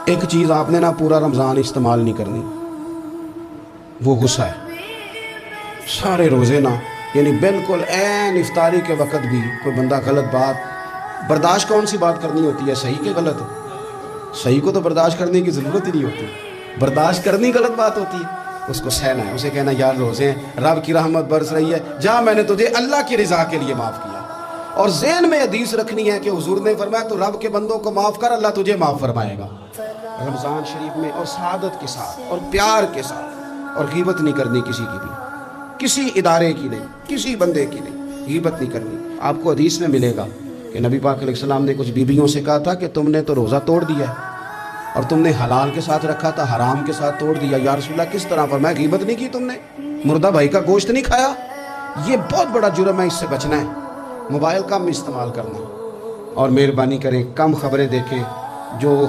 ایک چیز آپ نے نا پورا رمضان استعمال نہیں کرنی، وہ غصہ ہے۔ سارے روزے نا یعنی بالکل عین افطاری کے وقت بھی کوئی بندہ غلط بات برداشت، کون سی بات کرنی ہوتی ہے، صحیح کہ غلط؟ صحیح کو تو برداشت کرنے کی ضرورت ہی نہیں ہوتی، برداشت کرنی غلط بات ہوتی ہے، اس کو سہنا ہے، اسے کہنا یار روزے ہیں، رب کی رحمت برس رہی ہے، جا میں نے تجھے اللہ کی رضا کے لیے معاف کیا۔ اور ذہن میں حدیث رکھنی ہے کہ حضور نے فرمایا تو رب کے بندوں کو معاف کر، اللہ تجھے معاف فرمائے گا۔ رمضان شریف میں اور سعادت کے ساتھ اور پیار کے ساتھ، اور غیبت نہیں کرنی کسی کی بھی، کسی ادارے کی نہیں، کسی بندے کی نہیں، غیبت نہیں کرنی۔ آپ کو حدیث میں ملے گا کہ نبی پاک علیہ السلام نے کچھ بیویوں سے کہا تھا کہ تم نے تو روزہ توڑ دیا ہے اور تم نے حلال کے ساتھ رکھا تھا، حرام کے ساتھ توڑ دیا۔ یا رسول اللہ کس طرح؟ فرمایا غیبت نہیں کی تم نے، مردہ بھائی کا گوشت نہیں کھایا، یہ بہت بڑا جرم ہے، اس سے بچنا ہے۔ موبائل کم استعمال کرنا، اور مہربانی کریں کم خبریں دیکھیں، جو